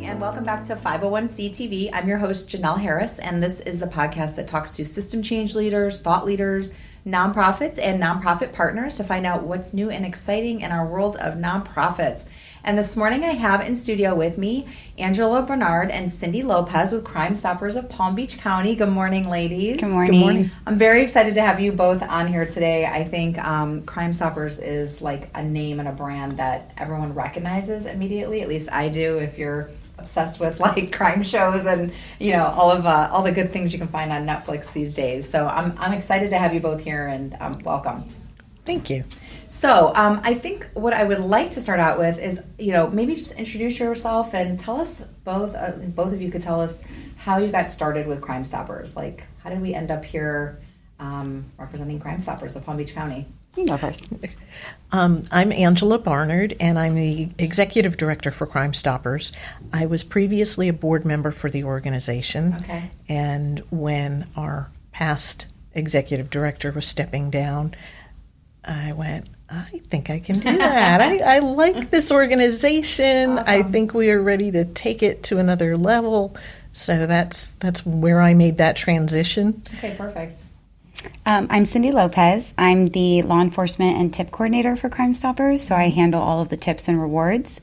And welcome back to 501c TV. I'm your host, Janelle Harris, and this is the podcast that talks to system change leaders, thought leaders, nonprofits, and nonprofit partners to find out what's new and exciting in our world of nonprofits. And this morning I have in studio with me Angela Bernard and Cindy Lopez with Crime Stoppers of Palm Beach County. Good morning, ladies. Good morning. Good morning. I'm very excited to have you both on here today. I think Crime Stoppers is like a name and a brand that everyone recognizes immediately. At least I do. If you're obsessed with like crime shows and all the good things you can find on Netflix these days. So I'm excited to have you both here and welcome. Thank you. So I think what I would like to start out with is maybe just introduce yourself and tell us both of you could tell us how you got started with Crime Stoppers. Like how did we end up here representing Crime Stoppers of Palm Beach County? You go first. I'm Angela Barnard, and I'm the Executive Director for Crime Stoppers. I was previously a board member for the organization. Okay. And when our past Executive Director was stepping down, I went, I think I can do that. I like this organization. Awesome. I think we are ready to take it to another level. So that's where I made that transition. Okay, perfect. I'm Cindy Lopez. I'm the law enforcement and tip coordinator for Crime Stoppers, so I handle all of the tips and rewards.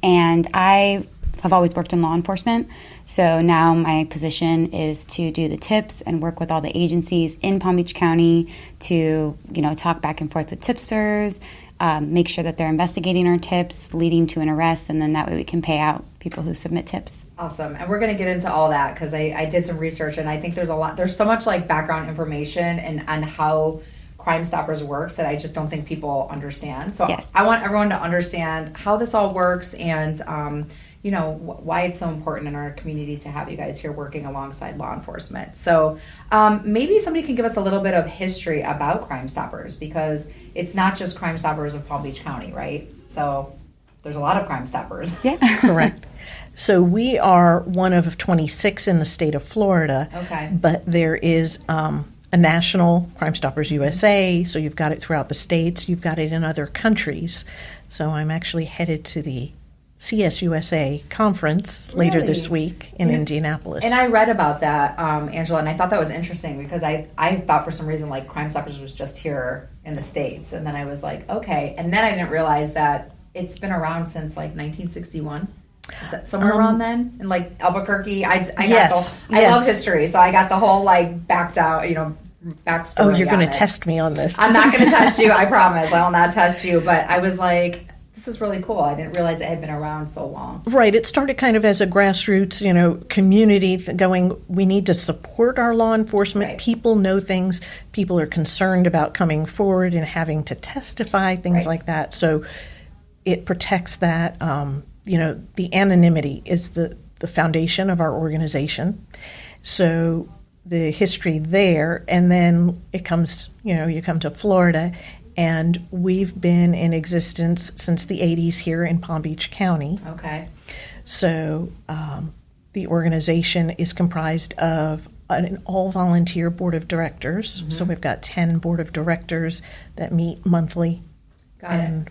And I have always worked in law enforcement, so now my position is to do the tips and work with all the agencies in Palm Beach County to, talk back and forth with tipsters, make sure that they're investigating our tips, leading to an arrest, and then that way we can pay out people who submit tips. Awesome. And we're going to get into all that because I did some research and I think there's so much like background information and on how Crime Stoppers works that I just don't think people understand. So yes. I want everyone to understand how this all works and, why it's so important in our community to have you guys here working alongside law enforcement. So maybe somebody can give us a little bit of history about Crime Stoppers because it's not just Crime Stoppers of Palm Beach County, right? So there's a lot of Crime Stoppers. Yeah. Correct. So we are one of 26 in the state of Florida. Okay. But there is a national Crime Stoppers USA, so you've got it throughout the states. You've got it in other countries. So I'm actually headed to the CSUSA conference later this week in Indianapolis. And I read about that, Angela, and I thought that was interesting because I thought for some reason like Crime Stoppers was just here in the States. And then I was like, okay. And then I didn't realize that it's been around since like 1961. Is that somewhere around then? In like Albuquerque? I love history, so I got the whole like backstory. Oh, you're going to test me on this. I'm not going to test you, I promise. I will not test you. But I was like, this is really cool. I didn't realize it had been around so long. Right. It started kind of as a grassroots, community going, we need to support our law enforcement. Right. People know things. People are concerned about coming forward and having to testify, things like that. So it protects that. The anonymity is the foundation of our organization. So the history there, and then it comes, you come to Florida, and we've been in existence since the 80s here in Palm Beach County. Okay. So the organization is comprised of an all-volunteer board of directors. Mm-hmm. So we've got 10 board of directors that meet monthly. Got it.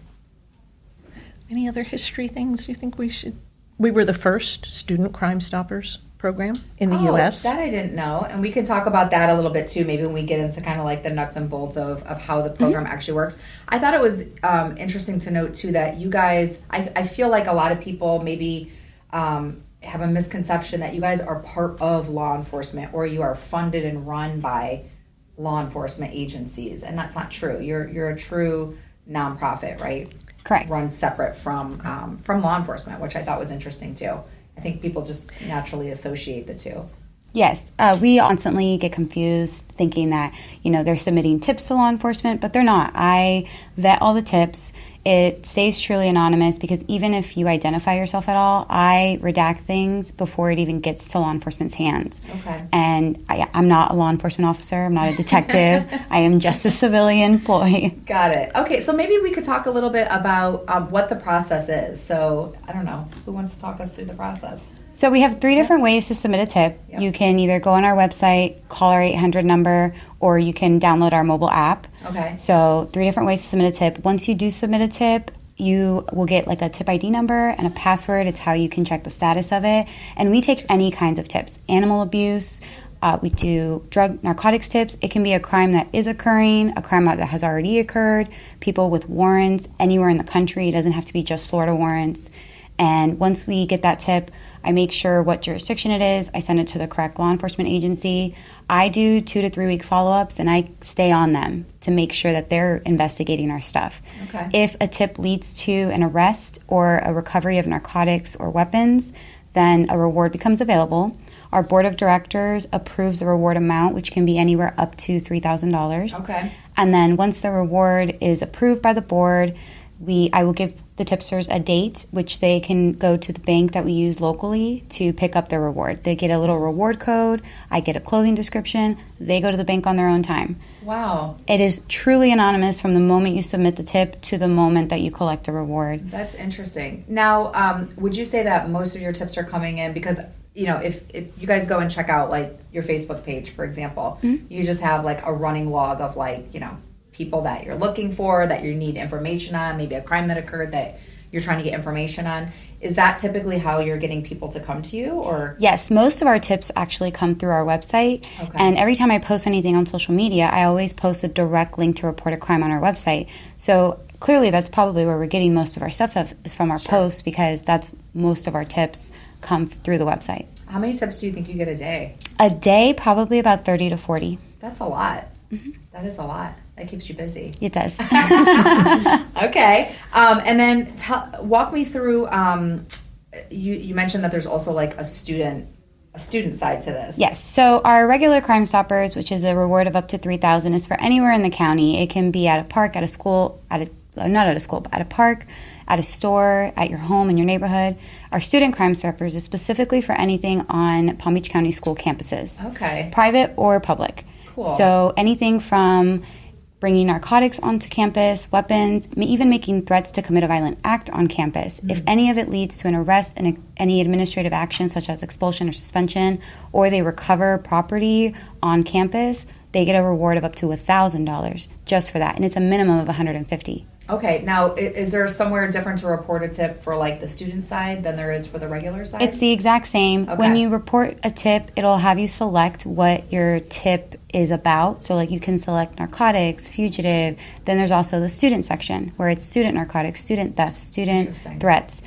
Any other history things you think we should? We were the first student Crime Stoppers program in the U.S. That I didn't know. And we can talk about that a little bit too, maybe when we get into kind of like the nuts and bolts of how the program actually works. I thought it was interesting to note too that you guys, I feel like a lot of people maybe have a misconception that you guys are part of law enforcement or you are funded and run by law enforcement agencies. And that's not true. You're a true nonprofit, right? Correct. Run separate from law enforcement, which I thought was interesting too. I think people just naturally associate the two. Yes. We constantly get confused thinking that, they're submitting tips to law enforcement, but they're not. I vet all the tips. It stays truly anonymous because even if you identify yourself at all, I redact things before it even gets to law enforcement's hands. Okay. And I'm not a law enforcement officer. I'm not a detective. I am just a civilian employee. Got it. Okay, so maybe we could talk a little bit about what the process is. So, I don't know. Who wants to talk us through the process? So we have 3 different ways to submit a tip. Yep. You can either go on our website, call our 800 number, or you can download our mobile app. Okay. So 3 different ways to submit a tip. Once you do submit a tip, you will get like a tip ID number and a password. It's how you can check the status of it. And we take any kinds of tips. Animal abuse, we do drug, narcotics tips. It can be a crime that is occurring, a crime that has already occurred, people with warrants anywhere in the country. It doesn't have to be just Florida warrants. And once we get that tip, I make sure what jurisdiction it is. I send it to the correct law enforcement agency. I do 2 to 3 week follow-ups, and I stay on them to make sure that they're investigating our stuff. Okay. If a tip leads to an arrest or a recovery of narcotics or weapons, then a reward becomes available. Our board of directors approves the reward amount, which can be anywhere up to $3,000. Okay. And then once the reward is approved by the board, I will give the tipsters a date, which they can go to the bank that we use locally to pick up their reward. They get a little reward code. I get a clothing description. They go to the bank on their own time. Wow. It is truly anonymous from the moment you submit the tip to the moment that you collect the reward. That's interesting. Now, would you say that most of your tips are coming in because, you know, if you guys go and check out like your Facebook page, for example, you just have like a running log of like, you know, people that you're looking for, that you need information on, maybe a crime that occurred that you're trying to get information on. Is that typically how you're getting people to come to you, or? Yes, most of our tips actually come through our website. Okay. And every time I post anything on social media, I always post a direct link to report a crime on our website. So clearly that's probably where we're getting most of our stuff is from our posts, because that's most of our tips come through the website. How many tips do you think you get a day? A day, probably about 30 to 40. That's a lot. That is a lot. That keeps you busy. It does. Okay. And then walk me through, you mentioned that there's also like a student side to this. Yes. So our regular Crime Stoppers, which is a reward of up to $3,000, is for anywhere in the county. It can be at a park, at a school, not at a school, but at a park, at a store, at your home, in your neighborhood. Our student Crime Stoppers is specifically for anything on Palm Beach County school campuses. Okay. Private or public. Cool. So anything from bringing narcotics onto campus, weapons, even making threats to commit a violent act on campus. If any of it leads to an arrest and any administrative action such as expulsion or suspension, or they recover property on campus, they get a reward of up to $1,000 just for that. And it's a minimum of $150. Okay. Now, is there somewhere different to report a tip for like the student side than there is for the regular side? It's the exact same. Okay. When you report a tip, it'll have you select what your tip is about. So like you can select narcotics, fugitive. Then there's also the student section where it's student narcotics, student theft, student threats.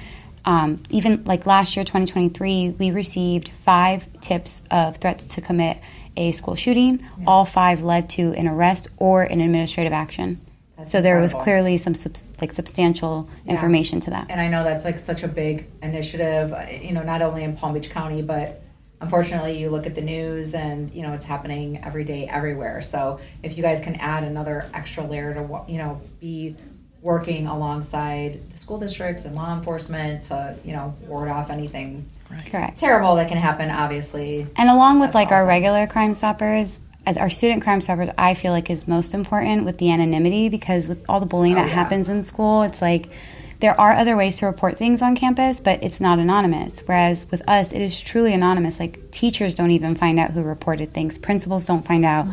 Even like last year, 2023, we received 5 tips of threats to commit a school shooting. Yeah. All 5 led to an arrest or an administrative action. That's so there incredible. was clearly some substantial information to that. And I know that's like such a big initiative, you know, not only in Palm Beach County, but unfortunately you look at the news and, you know, it's happening every day, everywhere. So if you guys can add another extra layer to, you know, be working alongside the school districts and law enforcement to, you know, ward off anything Correct. terrible that can happen, obviously. And along with like awesome. our regular Crime Stoppers, our student Crime Stoppers, I feel like is most important with the anonymity, because with all the bullying that happens in school, it's like there are other ways to report things on campus, but it's not anonymous. Whereas with us, it is truly anonymous. Like teachers don't even find out who reported things. Principals don't find out.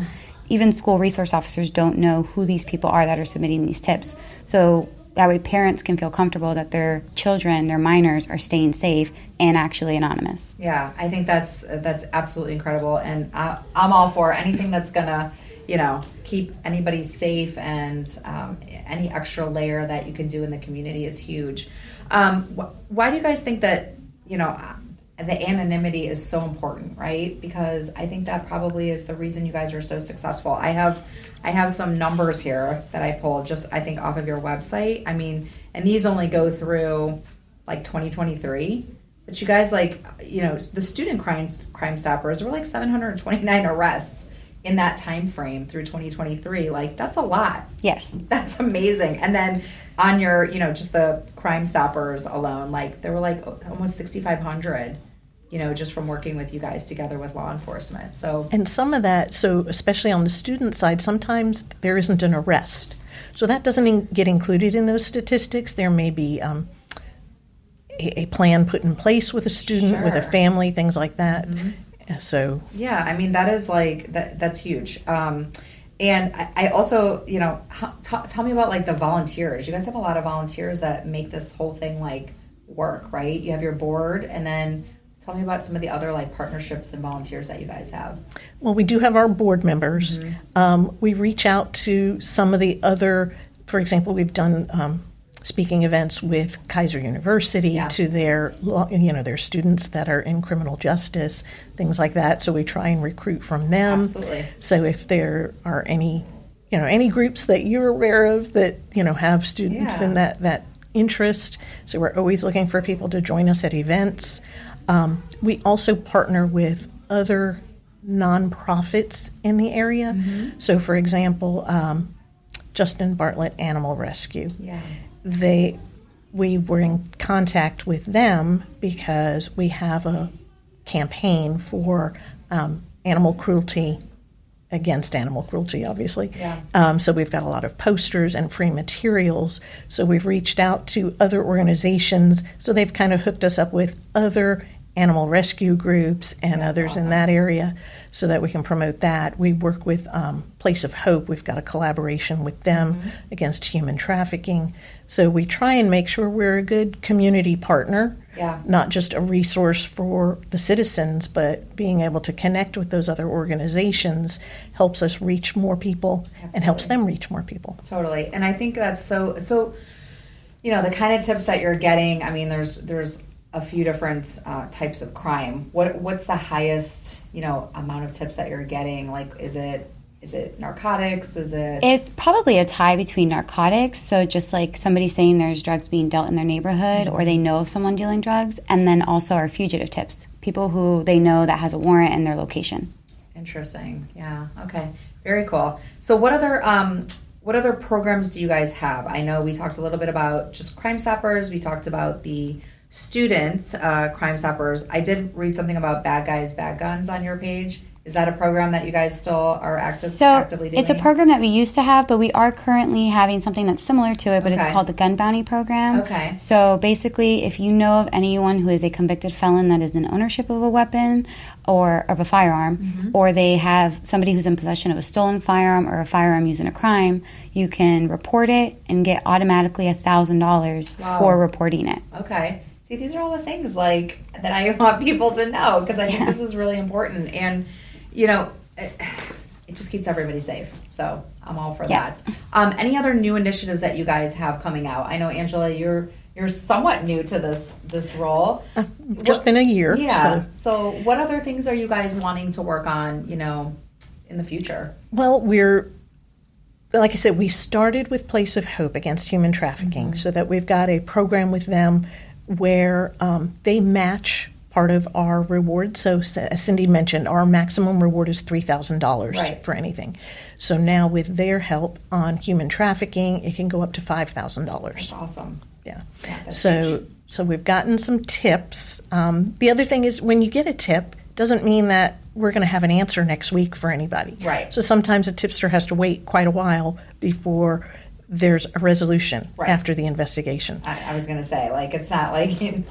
Even school resource officers don't know who these people are that are submitting these tips. So that way parents can feel comfortable that their children, their minors, are staying safe and actually anonymous. Yeah, I think that's absolutely incredible, and I'm all for anything that's gonna, you know, keep anybody safe, and any extra layer that you can do in the community is huge. Why do you guys think that, you know, the anonymity is so important, right? Because I think that probably is the reason you guys are so successful. I have some numbers here that I pulled just, I think, off of your website. I mean, and these only go through like 2023. But you guys, like, you know, the student crime stoppers were like 729 arrests in that time frame through 2023. Like, that's a lot. Yes. That's amazing. And then on your, you know, just the Crime Stoppers alone, like there were like almost 6,500, you know, just from working with you guys together with law enforcement. So, and some of that, so especially on the student side, sometimes there isn't an arrest. So that doesn't get included in those statistics. There may be a plan put in place with a student, with a Sure. family, things like that. So Yeah, I mean, that is like, that's huge. And I also, tell me about like the volunteers. You guys have a lot of volunteers that make this whole thing like work, right? You have your board, and then tell me about some of the other like partnerships and volunteers that you guys have. well, we do have our board members. We reach out to some of the other, for example, we've done speaking events with Kaiser University Yeah. to their students that are in criminal justice, things like that. So we try and recruit from them. Absolutely. So if there are any groups that you're aware of that have students Yeah. in that interest, so we're always looking for people to join us at events. We also partner with other nonprofits in the area. So, for example, Justin Bartlett Animal Rescue. Yeah. We were in contact with them because we have a campaign for animal cruelty, against animal cruelty, obviously. Yeah. So we've got a lot of posters and free materials. So we've reached out to other organizations. So they've kind of hooked us up with other animal rescue groups and That's others awesome. in that area so that we can promote that. We work with Place of Hope. We've got a collaboration with them against human trafficking. So we try and make sure we're a good community partner, Yeah. not just a resource for the citizens, but being able to connect with those other organizations helps us reach more people and helps them reach more people. Totally. And I think that's so, the kind of tips that you're getting, I mean, there's a few different types of crime. What's the highest, amount of tips that you're getting? Like, is it narcotics? It's probably a tie between narcotics, so just like somebody saying there's drugs being dealt in their neighborhood or they know of someone dealing drugs, and then also our fugitive tips, people who they know that has a warrant and their location. Interesting. Yeah. Okay. Very cool. So what other programs do you guys have? I know we talked a little bit about just Crime Stoppers. We talked about the students, Crime Stoppers. I did read something about Bad Guys, Bad Guns on your page. Is that a program that you guys still are actively doing? It's a program that we used to have, but we are currently having something that's similar to it, but it's Okay. called the Gun Bounty Program. Okay. So basically, if you know of anyone who is a convicted felon that is in ownership of a weapon or of a firearm, or they have somebody who's in possession of a stolen firearm or a firearm used in a crime, you can report it and get automatically $1,000 Wow. for reporting it. Okay. See, these are all the things like that I want people to know because I think this is really important. And, it just keeps everybody safe. So I'm all for Yes. that. Any other new initiatives that you guys have coming out? I know, Angela, you're somewhat new to this role. Just been a year. Yeah. So what other things are you guys wanting to work on, in the future? Well, like I said, we started with Place of Hope against human trafficking, so that we've got a program with them where they match part of our reward. So as Cindy mentioned, our maximum reward is $3,000 Right. for anything. So now with their help on human trafficking, it can go up to $5,000. That's awesome. Yeah. Yeah, that's So huge. so we've gotten some tips. The other thing is when you get a tip, doesn't mean that we're going to have an answer next week for anybody. Right. So sometimes a tipster has to wait quite a while before there's a resolution Right. after the investigation. I was going to say, like, it's not like, you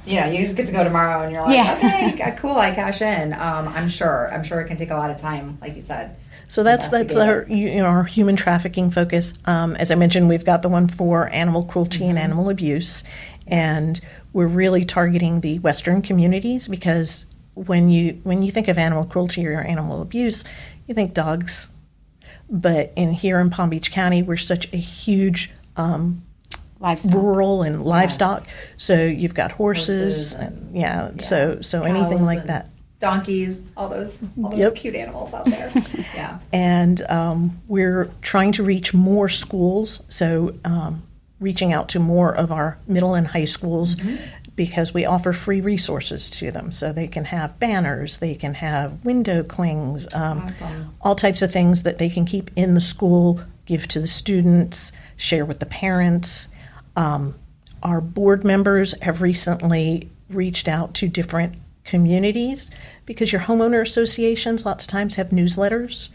just get to go tomorrow and you're like, Yeah. okay, cool, I cash in. I'm sure it can take a lot of time, like you said. So that's our our human trafficking focus. As I mentioned, we've got the one for animal cruelty and animal abuse, and we're really targeting the Western communities because when you think of animal cruelty or animal abuse, you think dogs. But here in Palm Beach County, we're such a huge Livestock. rural and livestock. Yes. So you've got horses, and so anything cows like and that. Donkeys, all those Yep. cute animals out there. Yeah. And we're trying to reach more schools, so reaching out to more of our middle and high schools because we offer free resources to them. So they can have banners, they can have window clings, Awesome. all types of things that they can keep in the school, give to the students, share with the parents. Our board members have recently reached out to different communities because your homeowner associations lots of times have newsletters.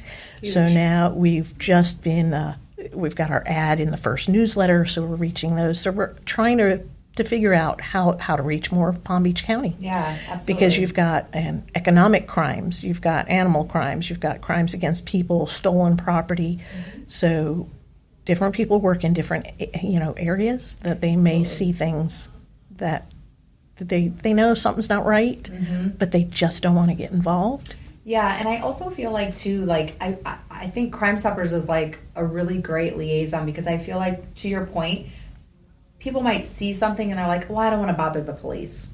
So now we've just been we've got our ad in the first newsletter, so we're reaching those. So we're trying to to figure out how to reach more of Palm Beach County. Yeah, absolutely. Because you've got economic crimes, you've got animal crimes, you've got crimes against people, stolen property. So different people work in different areas that they may see things that they know something's not right, but they just don't want to get involved. Yeah, and I also feel like too, like I think Crime Stoppers is like a really great liaison, because I feel like, to your point, people might see something and they're like, well, I don't want to bother the police.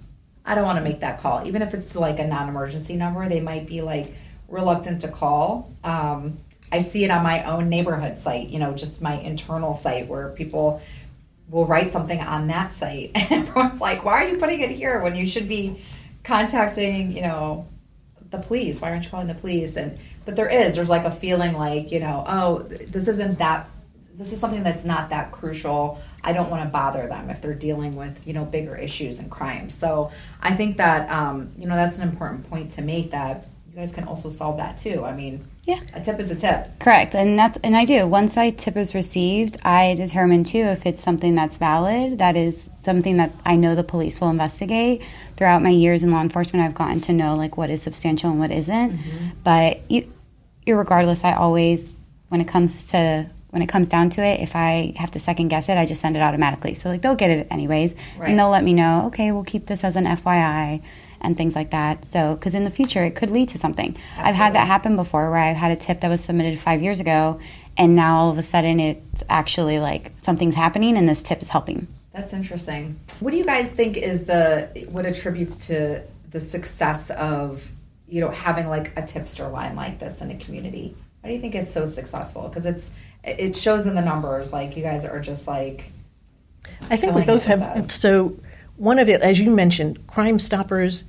I don't want to make that call. Even if it's like a non-emergency number, they might be like reluctant to call. I see it on my own neighborhood site, just my internal site, where people will write something on that site. And everyone's like, why are you putting it here when you should be contacting, the police? Why aren't you calling the police? But there's like a feeling like, oh, this is something that's not that crucial. I don't want to bother them if they're dealing with, bigger issues and crimes. So I think that, that's an important point to make, that you guys can also solve that too. I mean, yeah, a tip is a tip. Correct. And I do. Once a tip is received, I determine too if it's something that's valid, that is something that I know the police will investigate. Throughout my years in law enforcement, I've gotten to know like what is substantial and what isn't. But irregardless, I always, when it comes down to it, if I have to second guess it, I just send it automatically. So like they'll get it anyways, and they'll let me know, okay, we'll keep this as an FYI and things like that. So, because in the future it could lead to something. Absolutely. I've had that happen before, where I've had a tip that was submitted 5 years ago, and now all of a sudden it's actually like something's happening and this tip is helping. That's interesting. What do you guys think is what attributes to the success of, having like a tipster line like this in a community? Why do you think it's so successful? Because it shows in the numbers, like you guys are just like, I think we both have. So one of it, as you mentioned, Crime Stoppers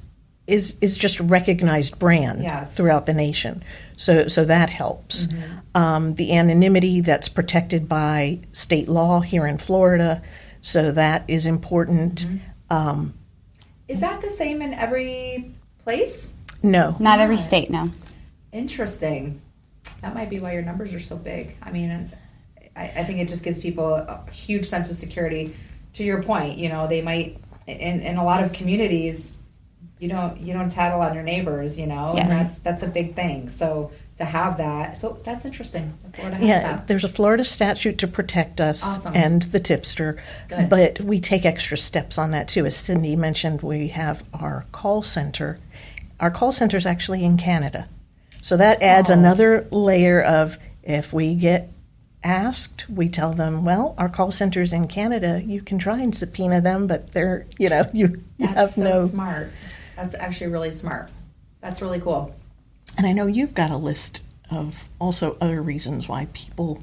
is just a recognized brand throughout the nation. So that helps. The anonymity that's protected by state law here in Florida, so that is important. Is that the same in every place? No. Not every state, no. Interesting. That might be why your numbers are so big. I mean, I think it just gives people a huge sense of security. To your point, they might, in a lot of communities, you don't tattle on your neighbors, and that's a big thing. So to have that, so that's interesting. Florida has that. There's a Florida statute to protect us and the tipster, but we take extra steps on that too. As Cindy mentioned, we have our call center. Our call center is actually in Canada. So that adds another layer of, if we get asked, we tell them, well, our call center's in Canada. You can try and subpoena them, but they're, you have no. That's so smart. That's actually really smart. That's really cool. And I know you've got a list of also other reasons why people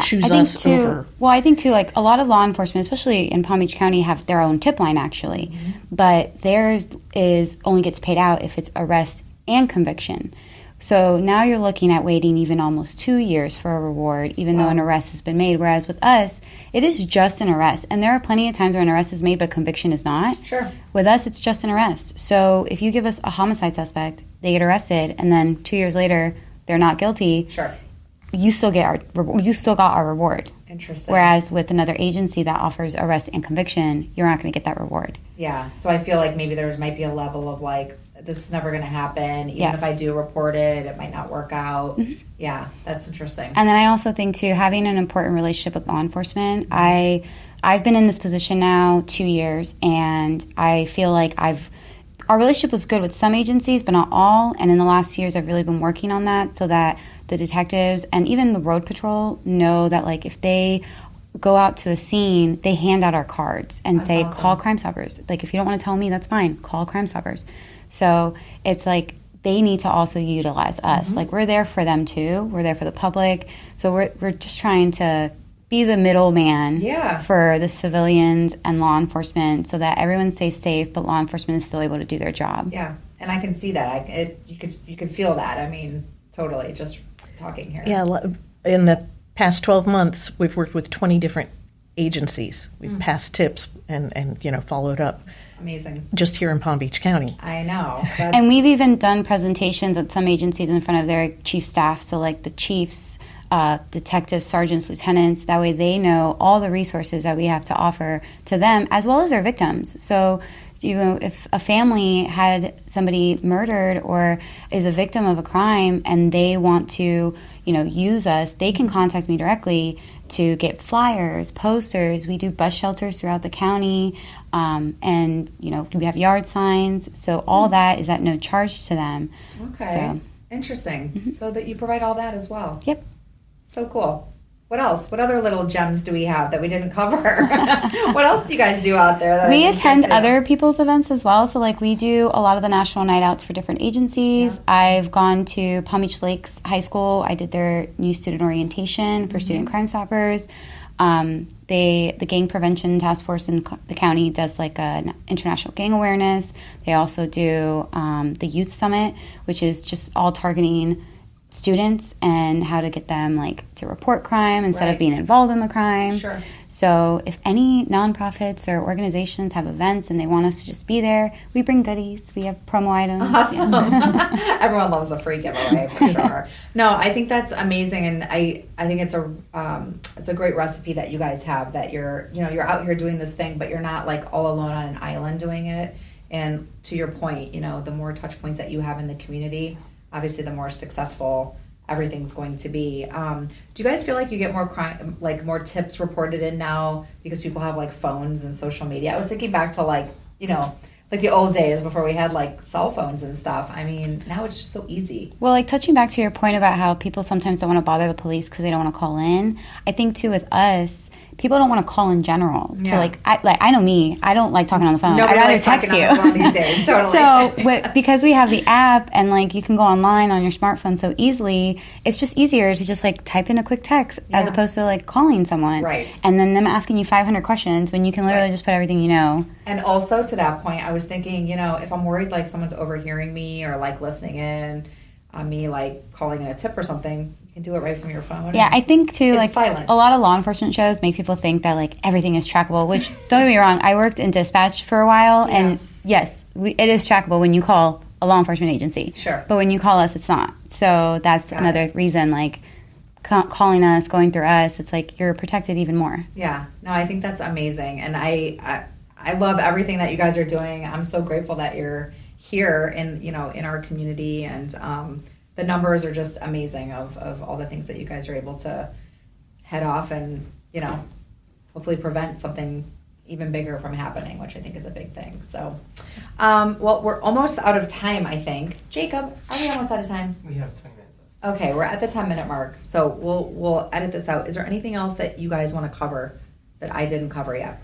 choose us too, over. Well, I think too, like a lot of law enforcement, especially in Palm Beach County, have their own tip line actually, but theirs only gets paid out if it's arrest and conviction. So now you're looking at waiting even almost 2 years for a reward, even though an arrest has been made. Whereas with us, it is just an arrest. And there are plenty of times where an arrest is made, but conviction is not. Sure. With us, it's just an arrest. So if you give us a homicide suspect, they get arrested, and then 2 years later, they're not guilty. Sure. You still got our reward. Interesting. Whereas with another agency that offers arrest and conviction, you're not going to get that reward. Yeah. So I feel like maybe there might be a level of like, this is never going to happen. Even if I do report it, it might not work out. Yeah, that's interesting. And then I also think, too, having an important relationship with law enforcement. I've been in this position now 2 years, and I feel like our relationship was good with some agencies, but not all. And in the last 2 years, I've really been working on that so that the detectives and even the road patrol know that, like, if they go out to a scene, they hand out our cards and say, call Crime Stoppers. Like, if you don't want to tell me, that's fine. Call Crime Stoppers. So it's like they need to also utilize us. Like, we're there for them too. We're there for the public. So we're just trying to be the middleman for the civilians and law enforcement so that everyone stays safe, but law enforcement is still able to do their job. Yeah, and I can see that. You could feel that. I mean, totally, just talking here. Yeah, in the past 12 months, we've worked with 20 different agencies. We've passed tips and followed up. Amazing. Just here in Palm Beach County. I know. And we've even done presentations at some agencies in front of their chief staff. So like the chiefs detectives, sergeants, lieutenants. That way they know all the resources that we have to offer to them as well as their victims. So, if a family had somebody murdered or is a victim of a crime and they want to, use us, they can contact me directly to get flyers, posters. We do bus shelters throughout the county, and we have yard signs. So all that is at no charge to them. Okay, so, interesting. So that you provide all that as well. Yep. So cool. What else? What other little gems do we have that we didn't cover? What else do you guys do out there? We attend other people's events as well. So, we do a lot of the national night outs for different agencies. Yeah. I've gone to Palm Beach Lakes High School. I did their new student orientation for student Crime Stoppers. The Gang Prevention Task Force in the county does an international gang awareness. They also do the Youth Summit, which is just all targeting students and how to get them to report crime instead of being involved in the crime. Sure. So if any nonprofits or organizations have events and they want us to just be there, we bring goodies. We have promo items. Awesome. Yeah. Everyone loves a free giveaway for sure. No, I think that's amazing, and I think it's a great recipe that you guys have, that you're out here doing this thing, but you're not all alone on an island doing it. And to your point, the more touch points that you have in the community, obviously the more successful everything's going to be. Do you guys feel like you get more crime, more tips reported in now because people have phones and social media? I was thinking back to the old days before we had cell phones and stuff. I mean, now it's just so easy. Well, touching back to your point about how people sometimes don't want to bother the police because they don't want to call in, I think too with us, people don't want to call in general. Yeah. So, I know me. I don't like talking on the phone. Nobody I'd rather likes text talking you. on the phone these days. Totally. So, because we have the app and you can go online on your smartphone so easily, it's just easier to just type in a quick text as opposed to calling someone. Right. And then them asking you 500 questions when you can literally just put everything you know. And also to that point, I was thinking, if I'm worried someone's overhearing me or listening in on me calling in a tip or something, you can do it right from your phone. Yeah, I think too, silent. A lot of law enforcement shows make people think that everything is trackable, which don't get me wrong, I worked in dispatch for a while, and yes, it is trackable when you call a law enforcement agency. Sure. But when you call us, it's not. So that's another reason, calling us, going through us, it's you're protected even more. Yeah, no, I think that's amazing, and I love everything that you guys are doing. I'm so grateful that you're here in our community, and the numbers are just amazing of all the things that you guys are able to head off and hopefully prevent something even bigger from happening, which I think is a big thing. So well, we're almost out of time, I think. Jacob, are we almost out of time? We have 20 minutes left. Okay, we're at the 10-minute mark, so we'll edit this out. Is there anything else that you guys want to cover that I didn't cover yet?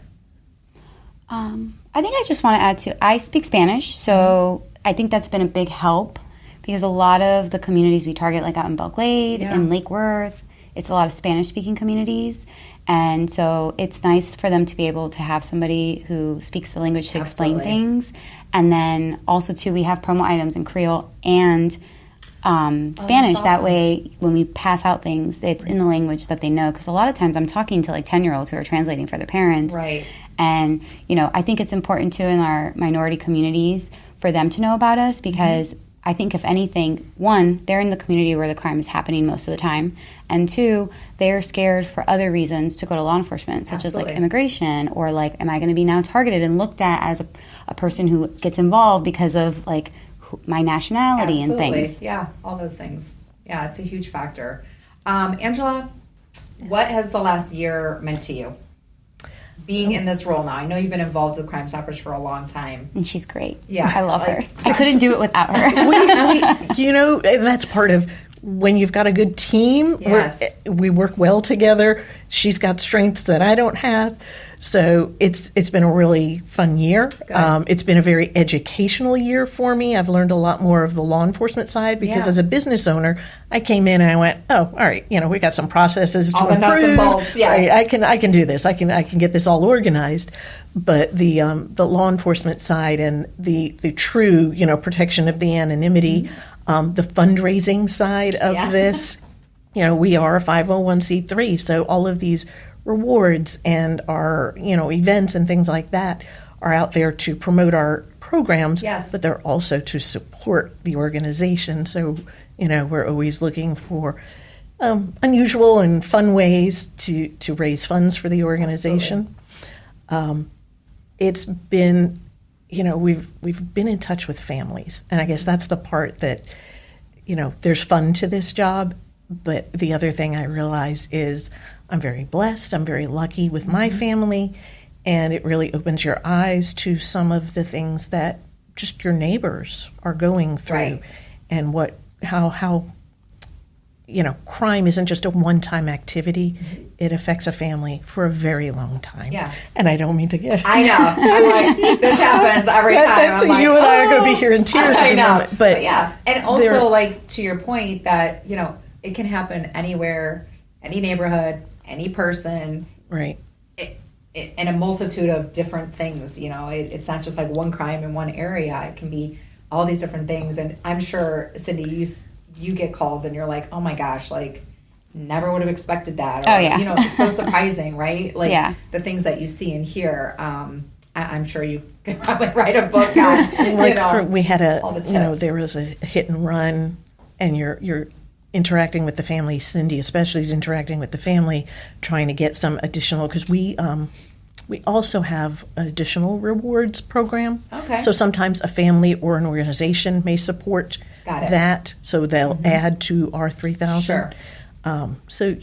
I think I just want to add to, I speak Spanish, so I think that's been a big help because a lot of the communities we target, out in Belle Glade and Lake Worth, it's a lot of Spanish-speaking communities. And so it's nice for them to be able to have somebody who speaks the language to explain things. And then also, too, we have promo items in Creole and Spanish. Awesome. That way, when we pass out things, it's in the language that they know. Because a lot of times I'm talking to 10-year-olds who are translating for their parents. Right. And, I think it's important, too, in our minority communities for them to know about us because I think if anything, one, they're in the community where the crime is happening most of the time, and two, they're scared for other reasons to go to law enforcement, such as immigration or am I going to be now targeted and looked at as a person who gets involved because of my nationality and things. Yeah, all those things. Yeah, it's a huge factor. Angela, what has the last year meant to you? Being in this role now, I know you've been involved with Crime Stoppers for a long time. And she's great. Yeah. I love her. I couldn't do it without her. And that's part of when you've got a good team. Yes. We work well together. She's got strengths that I don't have. So it's been a really fun year. It's been a very educational year for me. I've learned a lot more of the law enforcement side because as a business owner, I came in and I went, oh, all right, we got some processes to all the improve. Nuts and bolts, yes. I can do this. I can get this all organized. But the law enforcement side and the true protection of the anonymity, the fundraising side of this, we are a 501c3, so all of these rewards and our events and things like that are out there to promote our programs, but they're also to support the organization. So we're always looking for unusual and fun ways to raise funds for the organization. It's been, we've been in touch with families, and I guess that's the part that, there's fun to this job. But the other thing I realize is I'm very blessed. I'm very lucky with my family, and it really opens your eyes to some of the things that just your neighbors are going through, Right. and how crime isn't just a one-time activity. It affects a family for a very long time. Yeah. And I don't mean to get... I know. I'm like, this happens every time. That's I'm like, you and I are going to be here in tears I in a know. moment. But yeah. And also, like, to your point that, it can happen anywhere, any neighborhood, any person. Right. And a multitude of different things. It's not just like one crime in one area. It can be all these different things. And I'm sure, Cindy, you get calls and you're like, oh my gosh, like, never would have expected that. Or, Oh, yeah. It's so surprising, right? Like, Yeah. the things that you see and hear. I'm sure you could probably write a book on, we had all the tips. there was a hit and run, and you're interacting with the family. Cindy especially is interacting with the family, trying to get some additional, because we also have an additional rewards program. Okay. So sometimes a family or an organization may support Got it. that, so they'll add to our 3,000. Sure. So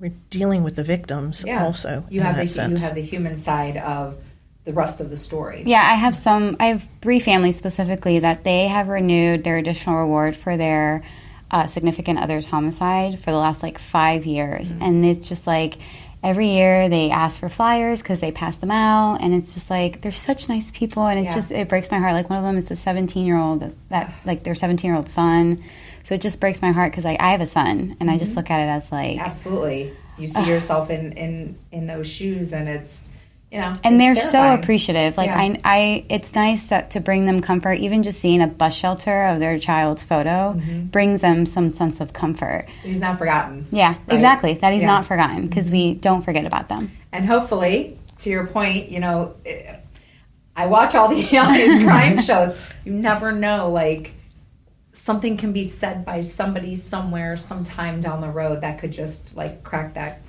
we're dealing with the victims also. You in have that you sense. have the human side of the rest of the story. Yeah, I have 3 families specifically that they have renewed their additional reward for their significant other's homicide for the last 5 years. And it's just every year they ask for flyers because they pass them out, and it's just they're such nice people, and it's just, it breaks my heart. One of them is a 17-year-old that their 17-year-old son. So it just breaks my heart because I have a son, and I just look at it as Absolutely. You see yourself in those shoes, and it's, and they're terrifying. so appreciative. Yeah. It's nice to bring them comfort. Even just seeing a bus shelter of their child's photo brings them some sense of comfort. He's not forgotten. Yeah, Right? exactly. That he's Yeah. not forgotten, because we don't forget about them. And hopefully, to your point, I watch all these crime shows. You never know, something can be said by somebody somewhere, sometime down the road that could just crack that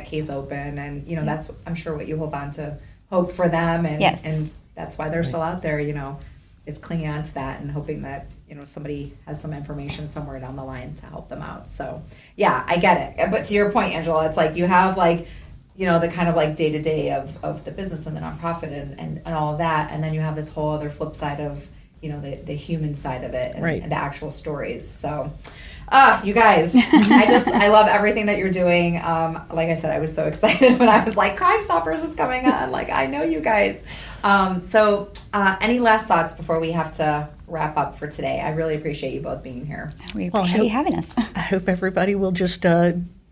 case open, and that's, I'm sure, what you hold on to, hope for them, and Yes. and that's why they're still out there. It's clinging on to that and hoping that somebody has some information somewhere down the line to help them out. So yeah, I get it. But to your point, Angela, it's you have the kind of day to day of the business and the nonprofit and all of that, and then you have this whole other flip side of the human side of it, and, Right. and the actual stories. So you guys, I love everything that you're doing. Like I said, I was so excited when I was Crime Stoppers is coming on. I know you guys. So any last thoughts before we have to wrap up for today? I really appreciate you both being here. We appreciate you having us. I hope everybody will just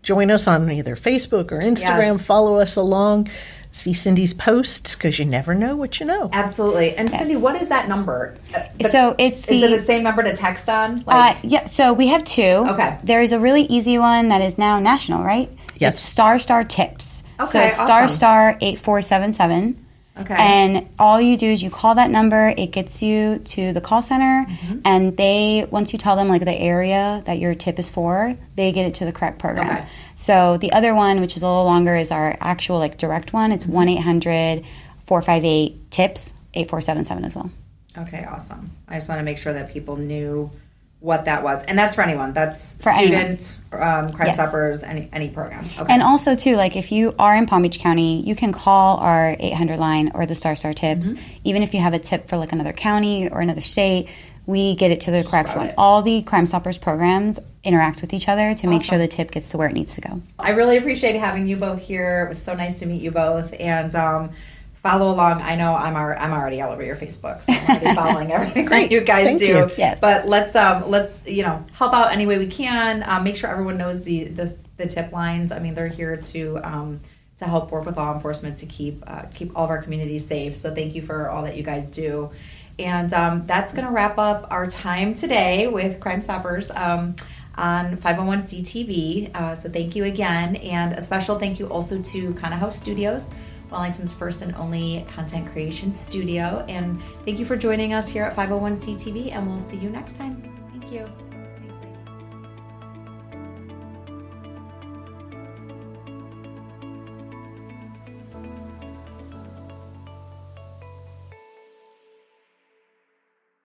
join us on either Facebook or Instagram, Yes. follow us along, see Cindy's posts, because you never know what you know. Absolutely. And Cindy, what is that number? So it's Is it the same number to text on? yeah, so we have 2. Okay. There is a really easy one that is now national, right? Yes. It's star tips. Okay, So it's awesome. *8477. Okay. And all you do is you call that number. It gets you to the call center, and once you tell them the area that your tip is for, they get it to the correct program. Okay. So the other one, which is a little longer, is our actual direct one. It's 1-800-458-TIPS 8477 as well. Okay, awesome. I just want to make sure that people knew what that was. And that's for anyone. That's For student, Crime Yes. Stoppers, any program. Okay. And also, too, if you are in Palm Beach County, you can call our 800 line or the Star Tips. Even if you have a tip for another county or another state, we get it to the correct route one. it. All the Crime Stoppers programs interact with each other to make Awesome. sure the tip gets to where it needs to go. I really appreciate having you both here. It was so nice to meet you both. And follow along. I know I'm already all over your Facebook, so I'm already following everything that you guys Thank do. you. Yes. But let's help out any way we can. Make sure everyone knows the tip lines. I mean, they're here to help work with law enforcement to keep all of our communities safe. So thank you for all that you guys do. And that's going to wrap up our time today with Crime Stoppers on 501c TV. So thank you again. And a special thank you also to Kana House Studios, Wellington's first and only content creation studio. And thank you for joining us here at 501c TV, and we'll see you next time. Thank you.